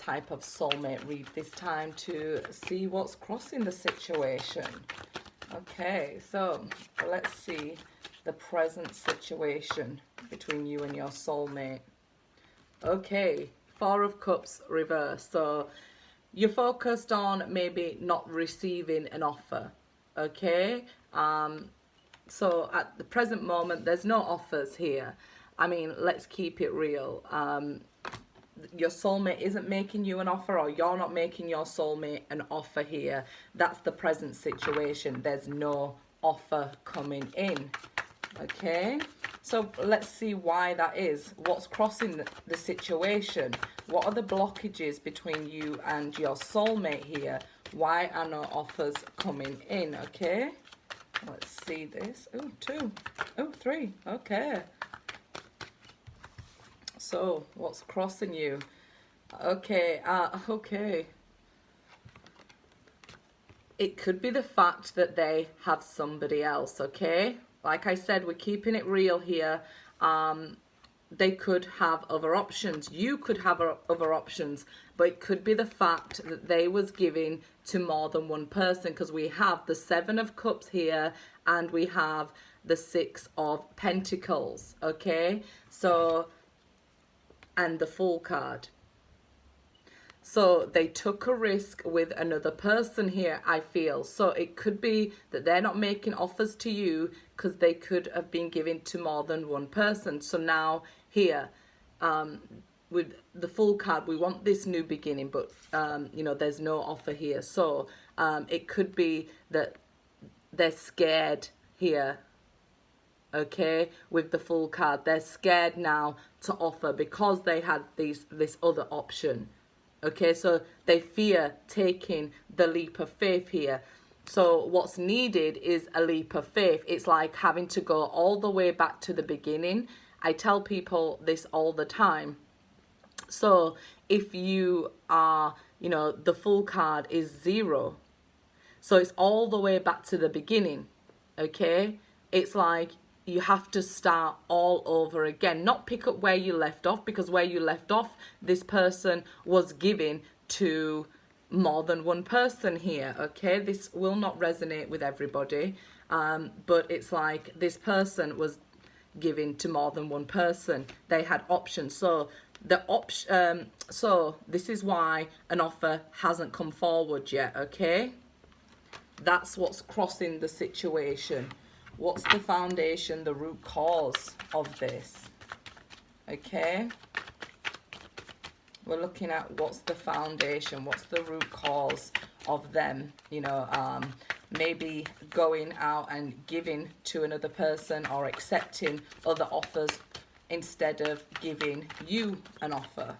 type of soulmate read this time to see what's crossing the situation. Okay, so let's see the present situation between you and your soulmate. Okay, Four of Cups reverse. So you're focused on maybe not receiving an offer. Okay, so at the present moment, there's no offers here. I mean, let's keep it real. Your soulmate isn't making you an offer, or you're not making your soulmate an offer here. That's the present situation. There's no offer coming in. Okay, so let's see why that is. What's crossing the situation? What are the blockages between you and your soulmate here? Why are no offers coming in? Okay, let's see this. Oh, 2. Oh, 3. Okay. So, what's crossing you? Okay, okay. It could be the fact that they have somebody else, okay? Like I said, we're keeping it real here. They could have other options. You could have other options, but it could be the fact that they was giving to more than one person, because we have the 7 of Cups here and we have the 6 of Pentacles, okay? So, and the Fool card. So they took a risk with another person here, I feel. So it could be that they're not making offers to you because they could have been given to more than one person. So now here, with the Fool card, we want this new beginning, but, you know, there's no offer here. So it could be that they're scared here. Okay, with the Fool card, they're scared now to offer because they had this other option. Okay, so they fear taking the leap of faith here. So what's needed is a leap of faith. It's like having to go all the way back to the beginning. I tell people this all the time. So if you are, you know, the Fool card is 0. So it's all the way back to the beginning. Okay, it's like you have to start all over again, not pick up where you left off, because where you left off, this person was giving to more than one person here. Okay, this will not resonate with everybody, but it's like this person was giving to more than one person. They had options. So so this is why an offer hasn't come forward yet. Okay, that's what's crossing the situation. What's the foundation, the root cause of this? Okay, we're looking at what's the foundation, what's the root cause of them, you know, maybe going out and giving to another person or accepting other offers instead of giving you an offer.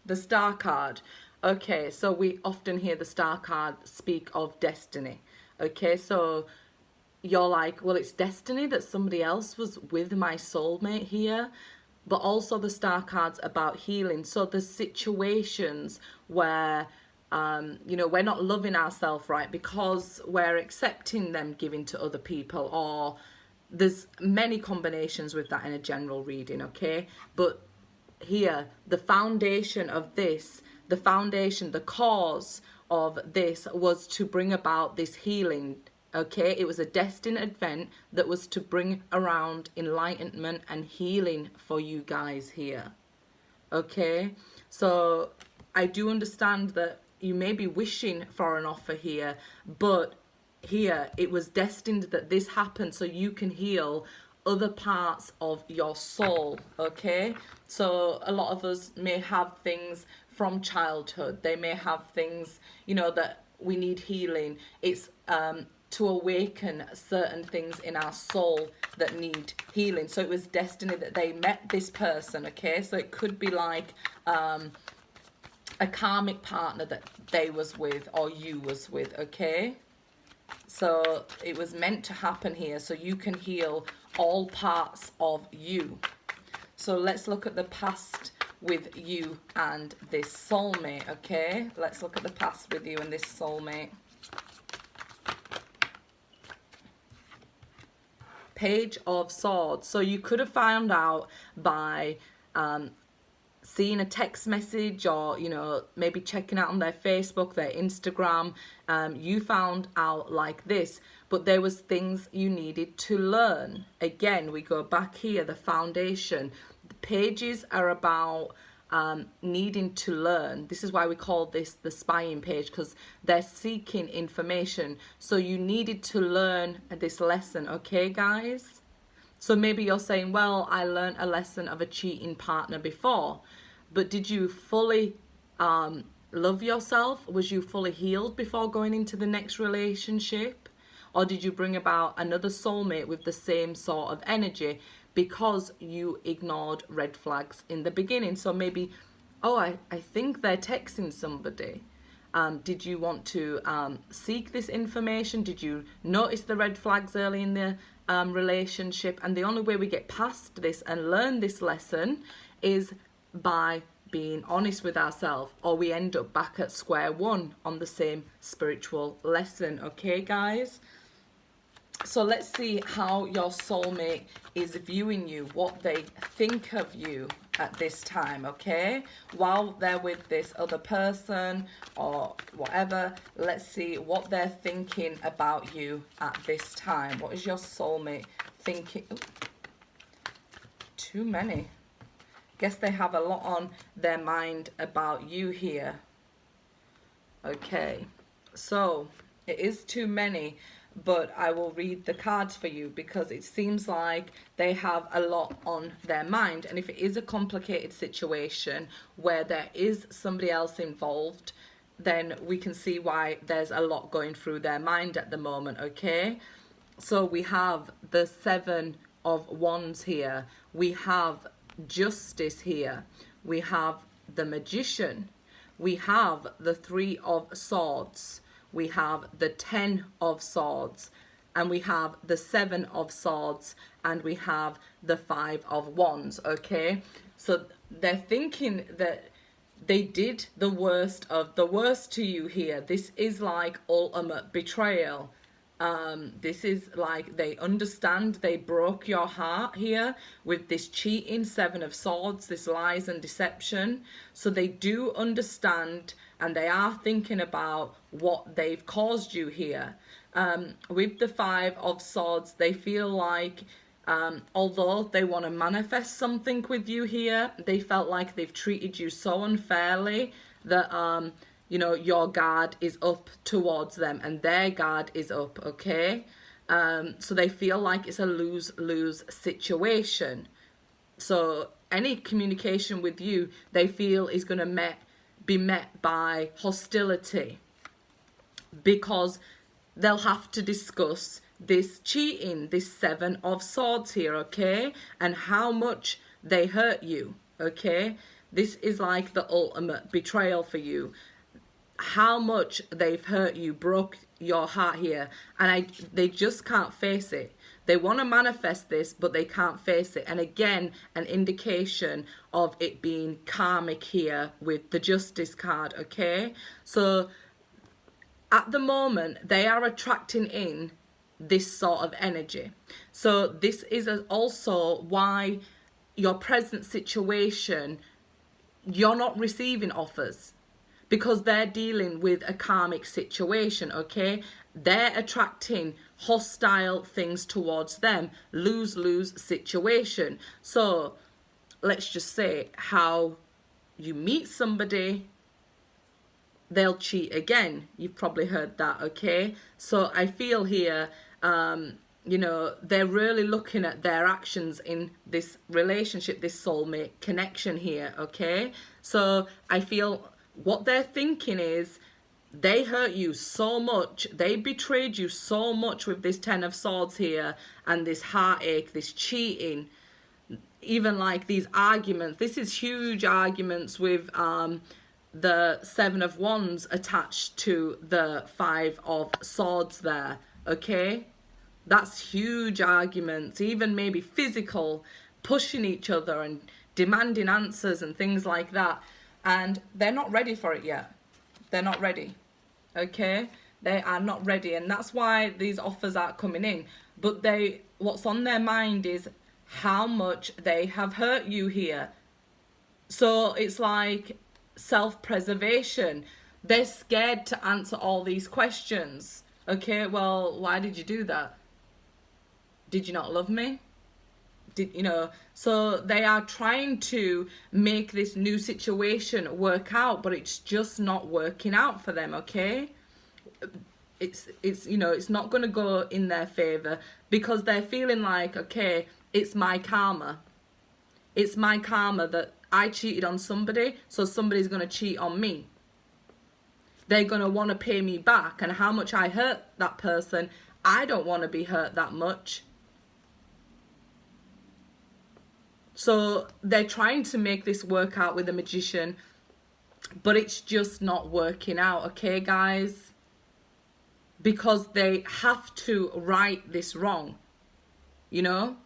The Star card. Okay, so we often hear the Star card speak of destiny. Okay, so you're like, well, it's destiny that somebody else was with my soulmate here. But also the Star card's about healing. So the situations where, you know, we're not loving ourselves right because we're accepting them giving to other people, or there's many combinations with that in a general reading, okay? But here, the foundation of this, the foundation, the cause of this was to bring about this healing, okay? It was a destined event that was to bring around enlightenment and healing for you guys here, okay? So I do understand that you may be wishing for an offer here, but here it was destined that this happened so you can heal other parts of your soul, okay? So a lot of us may have things from childhood. They may have things, you know, that we need healing. It's to awaken certain things in our soul that need healing. So it was destiny that they met this person, okay? So it could be like a karmic partner that they was with or you was with, okay? So it was meant to happen here so you can heal all parts of you. So let's look at the past with you and this soulmate, okay? Let's look at the past with you and this soulmate. Page of Swords. So you could have found out by seeing a text message, or you know, maybe checking out on their Facebook, their Instagram, you found out like this, but there was things you needed to learn. Again, we go back here, the foundation. The pages are about needing to learn. This is why we call this the spying page, because they're seeking information. So you needed to learn this lesson, okay guys? So maybe you're saying, well, I learned a lesson of a cheating partner before, but did you fully love yourself? Was you fully healed before going into the next relationship? Or did you bring about another soulmate with the same sort of energy because you ignored red flags in the beginning? So maybe, oh, I think they're texting somebody. Did you want to seek this information? Did you notice the red flags early in the relationship? And the only way we get past this and learn this lesson is by being honest with ourselves, or we end up back at square one on the same spiritual lesson. Okay, guys? So let's see how your soulmate is viewing you, what they think of you at this time, okay? While they're with this other person or whatever, let's see what they're thinking about you at this time. What is your soulmate thinking? Ooh, too many. Guess they have a lot on their mind about you here. Okay, so it is too many, but I will read the cards for you because it seems like they have a lot on their mind. And if it is a complicated situation where there is somebody else involved, then we can see why there's a lot going through their mind at the moment, okay? So we have the 7 of Wands here. We have Justice here. We have the Magician. We have the 3 of Swords. We have the 10 of Swords, and we have the 7 of Swords, and we have the 5 of Wands, okay? So they're thinking that they did the worst of the worst to you here. This is like ultimate betrayal. This is like they understand they broke your heart here with this cheating 7 of Swords, this lies and deception. So they do understand, and they are thinking about what they've caused you here. With the 5 of Swords, they feel like although they want to manifest something with you here, they felt like they've treated you so unfairly that you know, your guard is up towards them and their guard is up, okay? So they feel like it's a lose-lose situation. So any communication with you, they feel is going to be met by hostility, because they'll have to discuss this cheating, this 7 of Swords here, okay? And how much they hurt you, okay? This is like the ultimate betrayal for you. How much they've hurt you, broke your heart here, and they just can't face it. They want to manifest this, but they can't face it. And again, an indication of it being karmic here with the Justice card, okay? So at the moment, they are attracting in this sort of energy. So this is also why your present situation, you're not receiving offers, because they're dealing with a karmic situation, okay? They're attracting hostile things towards them, lose-lose situation. So let's just say how you meet somebody, they'll cheat again. You've probably heard that, okay? So I feel here, you know, they're really looking at their actions in this relationship, this soulmate connection here, okay? So I feel what they're thinking is they hurt you so much, they betrayed you so much with this 10 of Swords here, and this heartache, this cheating, even like these arguments. This is huge arguments with the 7 of Wands attached to the 5 of Swords there, okay? That's huge arguments, even maybe physical, pushing each other and demanding answers and things like that. And they're not ready for it yet. They're not ready, okay? They are not ready, and that's why these offers aren't coming in. But what's on their mind is how much they have hurt you here. So it's like self-preservation. They're scared to answer all these questions. Okay, well, why did you do that? Did you not love me? Did you know? So they are trying to make this new situation work out, but it's just not working out for them, okay? It's you know, it's not going to go in their favor because they're feeling like, okay, it's my karma. It's my karma that I cheated on somebody, so somebody's going to cheat on me. They're going to want to pay me back, and how much I hurt that person, I don't want to be hurt that much. So they're trying to make this work out with the Magician, but it's just not working out, okay, guys? Because they have to right this wrong, you know?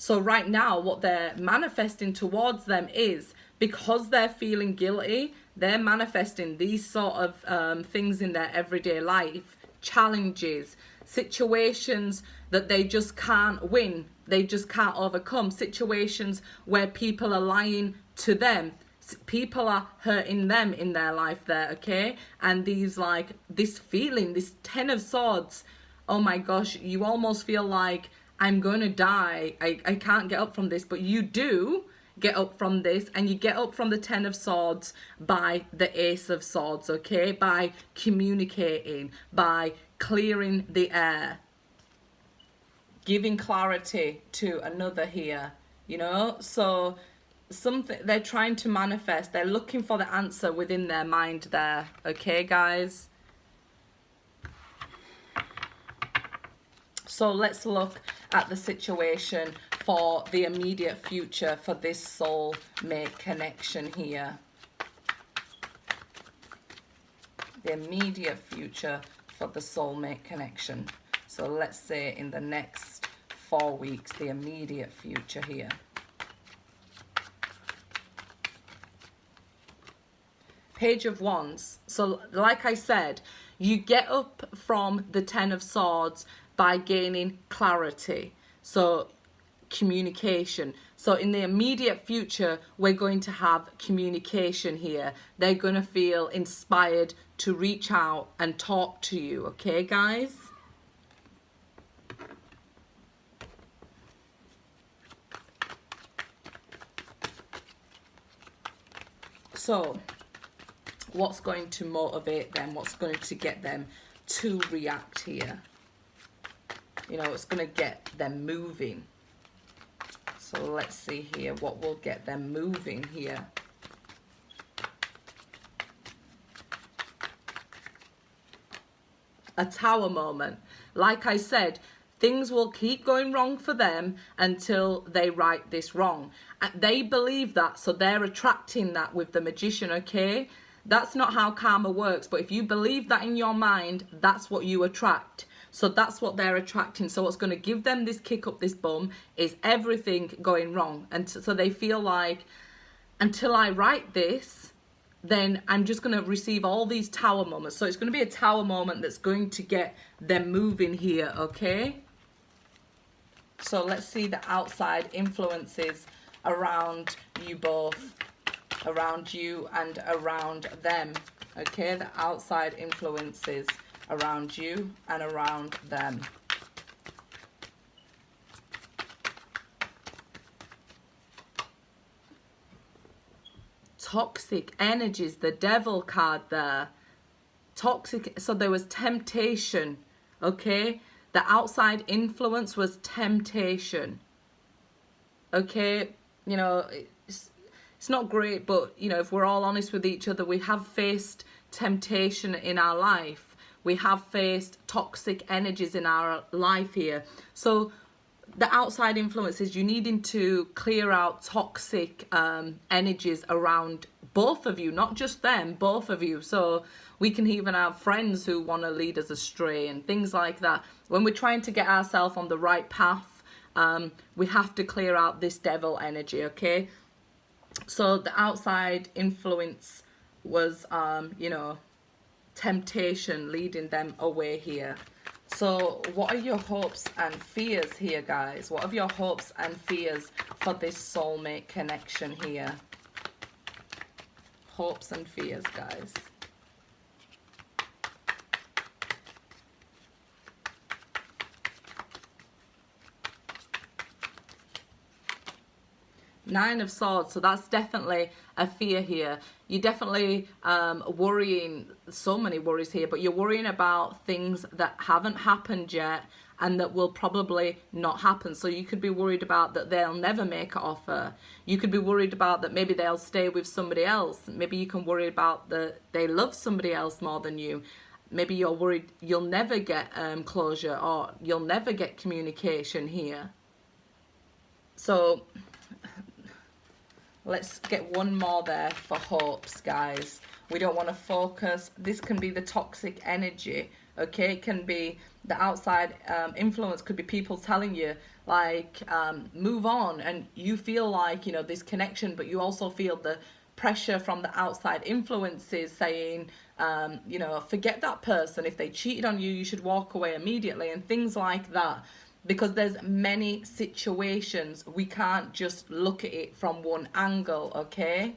So right now, what they're manifesting towards them is, because they're feeling guilty, they're manifesting these sort of things in their everyday life, challenges, situations that they just can't win, they just can't overcome, situations where people are lying to them, people are hurting them in their life there, okay? And these, like, this feeling, this 10 of Swords, oh my gosh, you almost feel like, I'm going to die, I can't get up from this, but you do get up from this, and you get up from the 10 of Swords by the Ace of Swords, okay? By communicating, by clearing the air, giving clarity to another here, you know? So something they're trying to manifest, they're looking for the answer within their mind there, okay, guys? So let's look at the situation for the immediate future for this soulmate connection here. The immediate future for the soulmate connection. So let's say in the next 4 weeks, the immediate future here. Page of Wands. So like I said, you get up from the 10 of Swords by gaining clarity, so communication. So in the immediate future, we're going to have communication here. They're going to feel inspired to reach out and talk to you, okay, guys? So what's going to motivate them? What's going to get them to react here? You know, it's going to get them moving. So let's see here what will get them moving here. A Tower moment. Like I said, things will keep going wrong for them until they right this wrong. And they believe that, so they're attracting that with the Magician, okay? That's not how karma works, but if you believe that in your mind, that's what you attract. So that's what they're attracting. So what's going to give them this kick up this bum is everything going wrong. And so they feel like, until I write this, then I'm just going to receive all these Tower moments. So it's going to be a Tower moment that's going to get them moving here, okay? So let's see the outside influences around you both, around you and around them, okay? The outside influences around you and around them. Toxic energies, the Devil card there. Toxic, so there was temptation, okay? The outside influence was temptation, okay? You know, it's not great, but, you know, if we're all honest with each other, we have faced temptation in our life. We have faced toxic energies in our life here. So the outside influences, you needing to clear out toxic energies around both of you, not just them, both of you. So we can even have friends who want to lead us astray and things like that. When we're trying to get ourselves on the right path, we have to clear out this Devil energy, okay? So the outside influence was, you know, temptation leading them away here. So what are your hopes and fears here, guys? What are your hopes and fears for this soulmate connection here? Hopes and fears, guys. Nine of Swords, so that's definitely a fear here. You're definitely worrying, so many worries here, but you're worrying about things that haven't happened yet and that will probably not happen. So you could be worried about that they'll never make an offer. You could be worried about that maybe they'll stay with somebody else. Maybe you can worry about that they love somebody else more than you. Maybe you're worried you'll never get closure, or you'll never get communication here. So let's get one more there for hopes, guys. We don't want to focus. This can be the toxic energy, okay? It can be the outside influence. Could be people telling you, like, move on. And you feel like, you know, this connection, but you also feel the pressure from the outside influences saying, you know, forget that person. If they cheated on you, you should walk away immediately, and things like that. Because there's many situations, we can't just look at it from one angle, okay?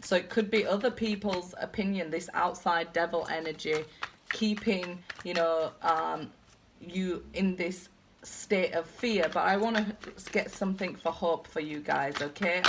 So it could be other people's opinion, this outside devil energy, keeping, you know, you in this state of fear. But I want to get something for hope for you guys, okay?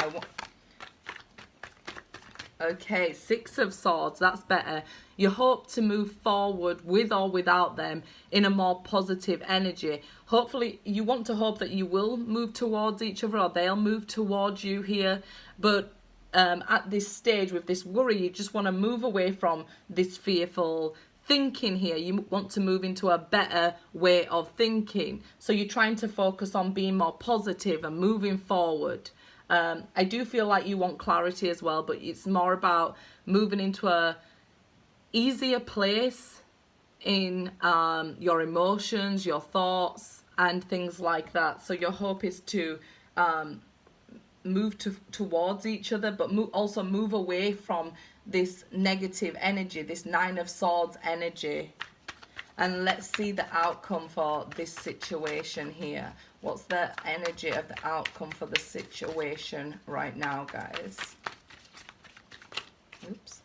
Okay, Six of Swords, that's better. You hope to move forward with or without them in a more positive energy. Hopefully, you want to hope that you will move towards each other, or they'll move towards you here. But at this stage with this worry, you just want to move away from this fearful thinking here. You want to move into a better way of thinking. So you're trying to focus on being more positive and moving forward. I do feel like you want clarity as well, but it's more about moving into a easier place in your emotions, your thoughts, and things like that. So your hope is to move towards each other, but also move away from this negative energy, this Nine of Swords energy. And let's see the outcome for this situation here. What's the energy of the outcome for the situation right now, guys? Oops.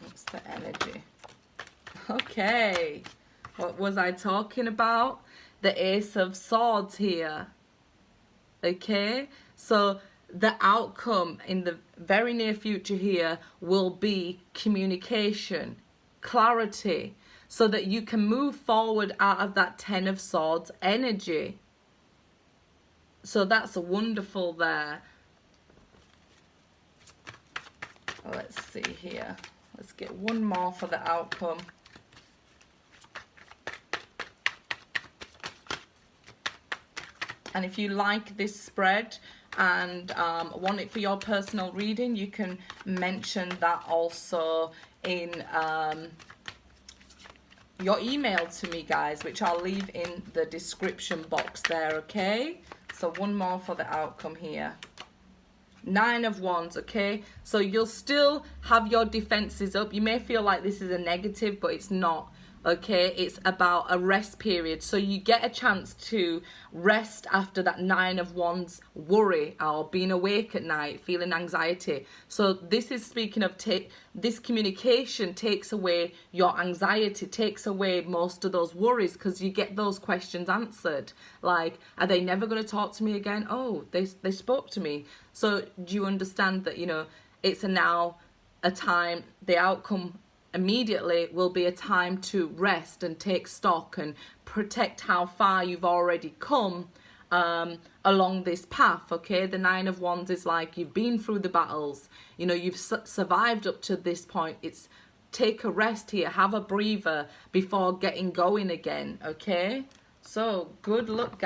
What's the energy? Okay. What was I talking about? The Ace of Swords here. Okay. So the outcome in the very near future here will be communication, clarity, so that you can move forward out of that Ten of Swords energy. So that's wonderful there. Let's see here. Let's get one more for the outcome. And if you like this spread and want it for your personal reading, you can mention that also in your email to me, guys, which I'll leave in the description box there, okay? So one more for the outcome here. Nine of Wands, okay? So you'll still have your defenses up. You may feel like this is a negative, but it's not, okay? It's about a rest period. So you get a chance to rest after that Nine of Wands worry, or being awake at night, feeling anxiety. So this is speaking of this communication takes away your anxiety, takes away most of those worries, because you get those questions answered. Like, are they never going to talk to me again? Oh, they spoke to me. So do you understand that, you know, it's now a time, the outcome immediately will be a time to rest and take stock and protect how far you've already come along this path, okay? The Nine of Wands is like you've been through the battles, you know, you've survived up to this point. It's take a rest here, have a breather before getting going again, okay? So good luck, guys.